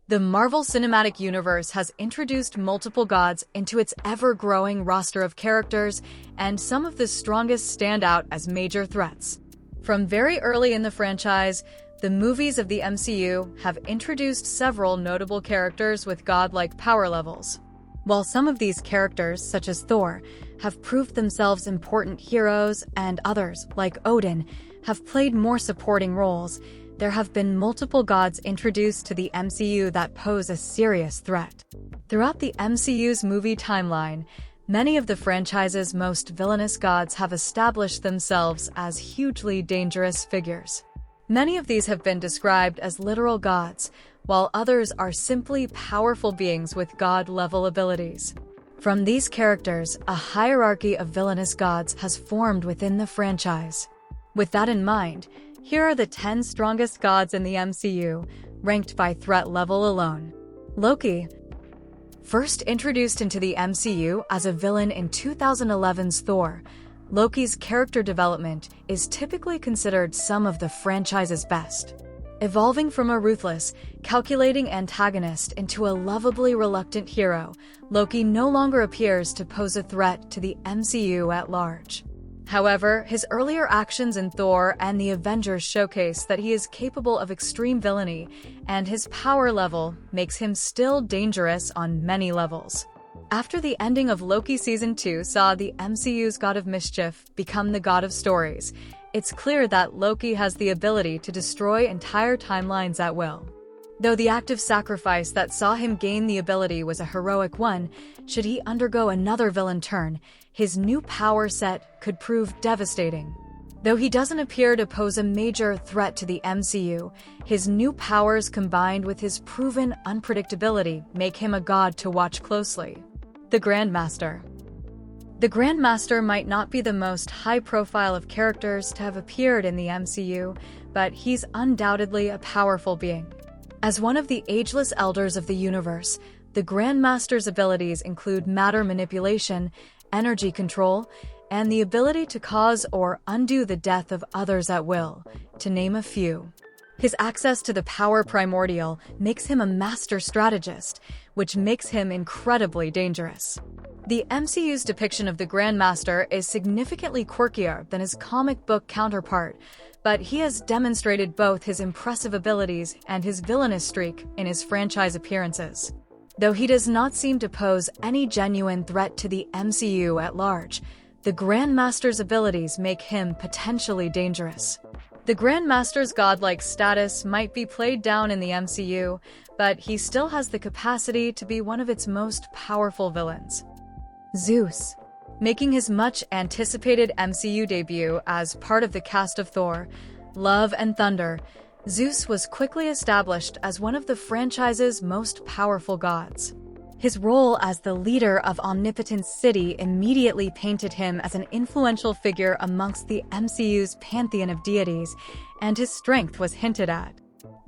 The Marvel Cinematic Universe has introduced multiple gods into its ever-growing roster of characters, and some of the strongest stand out as major threats. From very early in the franchise, the movies of the MCU have introduced several notable characters with godlike power levels. While some of these characters, such as Thor, have proved themselves important heroes, and others, like Odin, have played more supporting roles, there have been multiple gods introduced to the MCU that pose a serious threat. Throughout the MCU's movie timeline, many of the franchise's most villainous gods have established themselves as hugely dangerous figures. Many of these have been described as literal gods, while others are simply powerful beings with god-level abilities. From these characters, a hierarchy of villainous gods has formed within the franchise. With that in mind, here are the 10 strongest gods in the MCU, ranked by threat level alone. Loki. First introduced into the MCU as a villain in 2011's Thor, Loki's character development is typically considered some of the franchise's best. Evolving from a ruthless, calculating antagonist into a lovably reluctant hero, Loki no longer appears to pose a threat to the MCU at large. However, his earlier actions in Thor and the Avengers showcase that he is capable of extreme villainy, and his power level makes him still dangerous on many levels. After the ending of Loki Season 2 saw the MCU's God of Mischief become the God of Stories, it's clear that Loki has the ability to destroy entire timelines at will. Though the act of sacrifice that saw him gain the ability was a heroic one, should he undergo another villain turn, his new power set could prove devastating. Though he doesn't appear to pose a major threat to the MCU, his new powers combined with his proven unpredictability make him a god to watch closely. The Grandmaster. The Grandmaster might not be the most high-profile of characters to have appeared in the MCU, but he's undoubtedly a powerful being. As one of the ageless elders of the universe, the Grandmaster's abilities include matter manipulation, energy control, and the ability to cause or undo the death of others at will, to name a few. His access to the power primordial makes him a master strategist, which makes him incredibly dangerous. The MCU's depiction of the Grandmaster is significantly quirkier than his comic book counterpart, but he has demonstrated both his impressive abilities and his villainous streak in his franchise appearances. Though he does not seem to pose any genuine threat to the MCU at large, the Grandmaster's abilities make him potentially dangerous. The Grandmaster's godlike status might be played down in the MCU, but he still has the capacity to be one of its most powerful villains. Zeus. Making his much-anticipated MCU debut as part of the cast of Thor, Love and Thunder, Zeus was quickly established as one of the franchise's most powerful gods. His role as the leader of Omnipotence City immediately painted him as an influential figure amongst the MCU's pantheon of deities, and his strength was hinted at.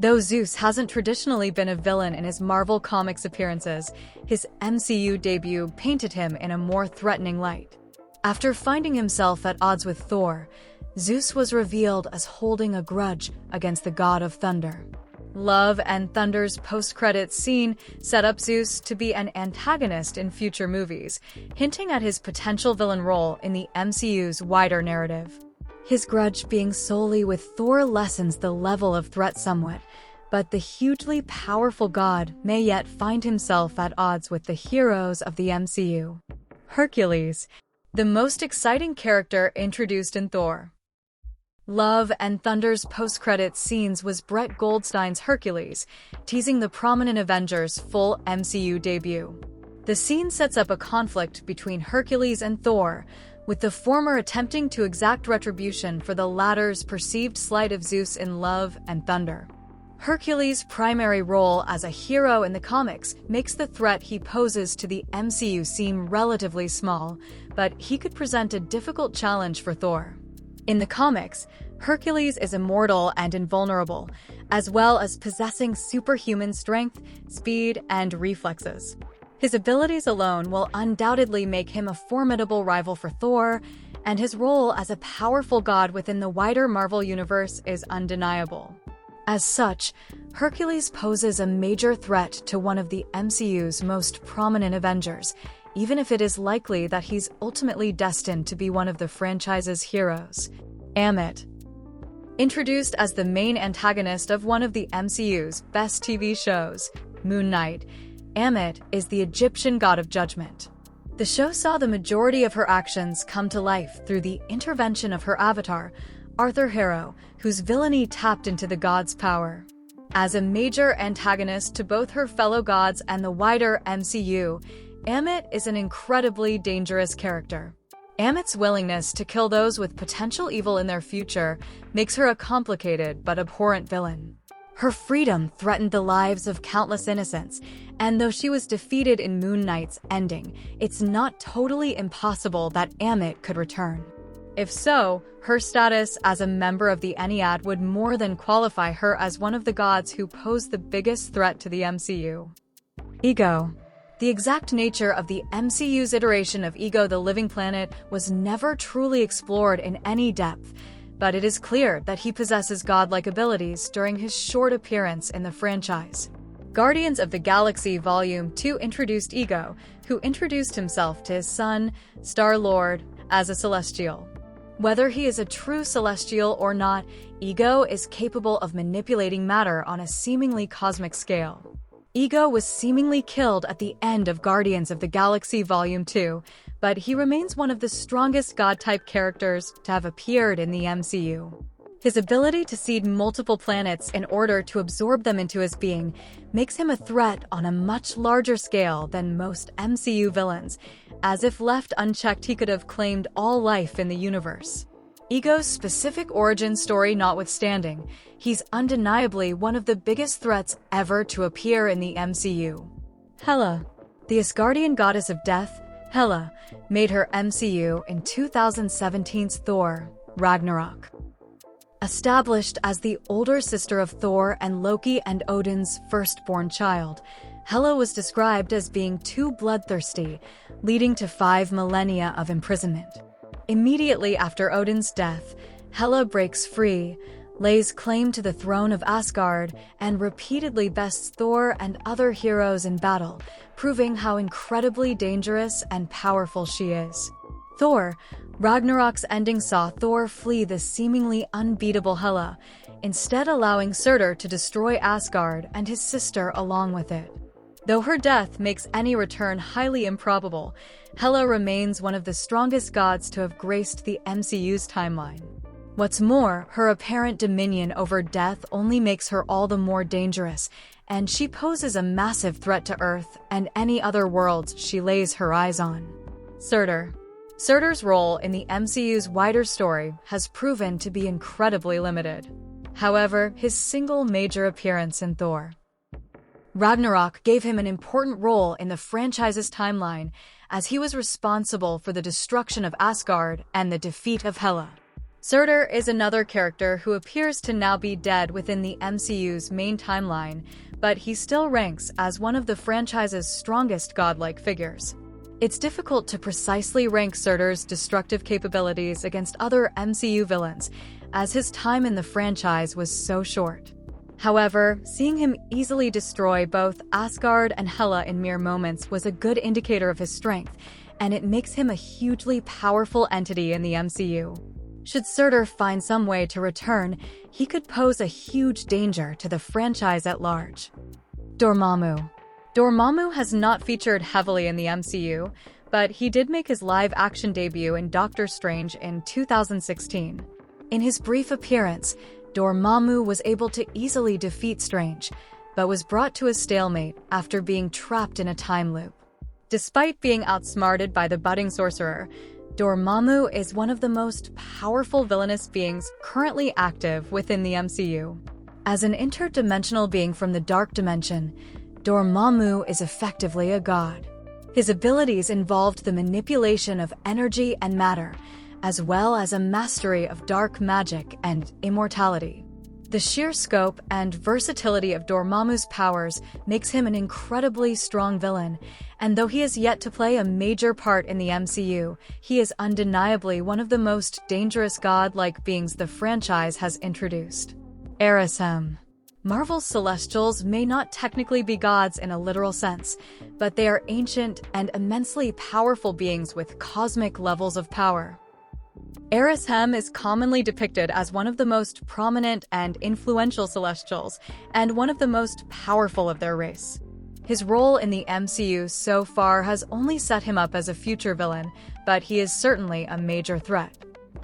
Though Zeus hasn't traditionally been a villain in his Marvel Comics appearances, his MCU debut painted him in a more threatening light. After finding himself at odds with Thor, Zeus was revealed as holding a grudge against the god of thunder. Love and Thunder's post-credits scene set up Zeus to be an antagonist in future movies, hinting at his potential villain role in the MCU's wider narrative. His grudge being solely with Thor lessens the level of threat somewhat, but the hugely powerful god may yet find himself at odds with the heroes of the MCU. Hercules, the most exciting character introduced in Thor. Love and Thunder's post-credits scenes was Brett Goldstein's Hercules, teasing the prominent Avengers' full MCU debut. The scene sets up a conflict between Hercules and Thor, with the former attempting to exact retribution for the latter's perceived slight of Zeus in Love and Thunder. Hercules' primary role as a hero in the comics makes the threat he poses to the MCU seem relatively small, but he could present a difficult challenge for Thor. In the comics, Hercules is immortal and invulnerable, as well as possessing superhuman strength, speed, and reflexes. His abilities alone will undoubtedly make him a formidable rival for Thor, and his role as a powerful god within the wider Marvel universe is undeniable. As such, Hercules poses a major threat to one of the MCU's most prominent Avengers, even if it is likely that he's ultimately destined to be one of the franchise's heroes. Ammit. Introduced as the main antagonist of one of the MCU's best TV shows, Moon Knight, Ammit is the Egyptian god of judgment. The show saw the majority of her actions come to life through the intervention of her avatar, Arthur Harrow, whose villainy tapped into the god's power. As a major antagonist to both her fellow gods and the wider MCU, Ammit is an incredibly dangerous character. Ammit's willingness to kill those with potential evil in their future makes her a complicated but abhorrent villain. Her freedom threatened the lives of countless innocents, and though she was defeated in Moon Knight's ending, it's not totally impossible that Ammit could return. If so, her status as a member of the Ennead would more than qualify her as one of the gods who pose the biggest threat to the MCU. Ego. The exact nature of the MCU's iteration of Ego the Living Planet was never truly explored in any depth, but it is clear that he possesses godlike abilities during his short appearance in the franchise. Guardians of the Galaxy Volume 2 introduced Ego, who introduced himself to his son, Star-Lord, as a Celestial. Whether he is a true Celestial or not, Ego is capable of manipulating matter on a seemingly cosmic scale. Ego was seemingly killed at the end of Guardians of the Galaxy Volume 2, but he remains one of the strongest god-type characters to have appeared in the MCU. His ability to seed multiple planets in order to absorb them into his being makes him a threat on a much larger scale than most MCU villains, as if left unchecked he could have claimed all life in the universe. Ego's specific origin story notwithstanding, he's undeniably one of the biggest threats ever to appear in the MCU. Hela. The Asgardian goddess of death, Hela, made her MCU in 2017's Thor, Ragnarok. Established as the older sister of Thor and Loki and Odin's firstborn child, Hela was described as being too bloodthirsty, leading to 5 millennia of imprisonment. Immediately after Odin's death, Hela breaks free, lays claim to the throne of Asgard, and repeatedly bests Thor and other heroes in battle, proving how incredibly dangerous and powerful she is. Thor, Ragnarok's ending saw Thor flee the seemingly unbeatable Hela, instead allowing Surtur to destroy Asgard and his sister along with it. Though her death makes any return highly improbable, Hela remains one of the strongest gods to have graced the MCU's timeline. What's more, her apparent dominion over death only makes her all the more dangerous, and she poses a massive threat to Earth and any other worlds she lays her eyes on. Surtur. Surtur's role in the MCU's wider story has proven to be incredibly limited. However, his single major appearance in Thor Ragnarok gave him an important role in the franchise's timeline, as he was responsible for the destruction of Asgard and the defeat of Hela. Surtur is another character who appears to now be dead within the MCU's main timeline, but he still ranks as one of the franchise's strongest godlike figures. It's difficult to precisely rank Surtur's destructive capabilities against other MCU villains, as his time in the franchise was so short. However, seeing him easily destroy both Asgard and Hela in mere moments was a good indicator of his strength, and it makes him a hugely powerful entity in the MCU. Should Surtur find some way to return, he could pose a huge danger to the franchise at large. Dormammu. Dormammu has not featured heavily in the MCU, but he did make his live-action debut in Doctor Strange in 2016. In his brief appearance, Dormammu was able to easily defeat Strange, but was brought to a stalemate after being trapped in a time loop. Despite being outsmarted by the budding sorcerer, Dormammu is one of the most powerful villainous beings currently active within the MCU. As an interdimensional being from the Dark Dimension, Dormammu is effectively a god. His abilities involved the manipulation of energy and matter, as well as a mastery of dark magic and immortality. The sheer scope and versatility of Dormammu's powers makes him an incredibly strong villain, and though he has yet to play a major part in the MCU, he is undeniably one of the most dangerous god-like beings the franchise has introduced. Arishem. Marvel's Celestials may not technically be gods in a literal sense, but they are ancient and immensely powerful beings with cosmic levels of power. Arishem is commonly depicted as one of the most prominent and influential Celestials, and one of the most powerful of their race. His role in the MCU so far has only set him up as a future villain, but he is certainly a major threat.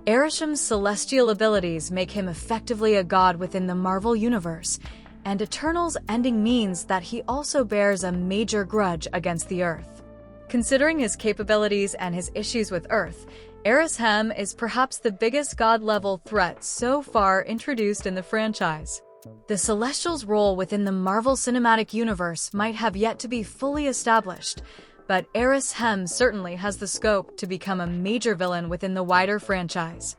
Arishem's celestial abilities make him effectively a god within the Marvel Universe, and Eternal's ending means that he also bears a major grudge against the Earth. Considering his capabilities and his issues with Earth, Arishem is perhaps the biggest god-level threat so far introduced in the franchise. The Celestial's role within the Marvel Cinematic Universe might have yet to be fully established, but Arishem certainly has the scope to become a major villain within the wider franchise.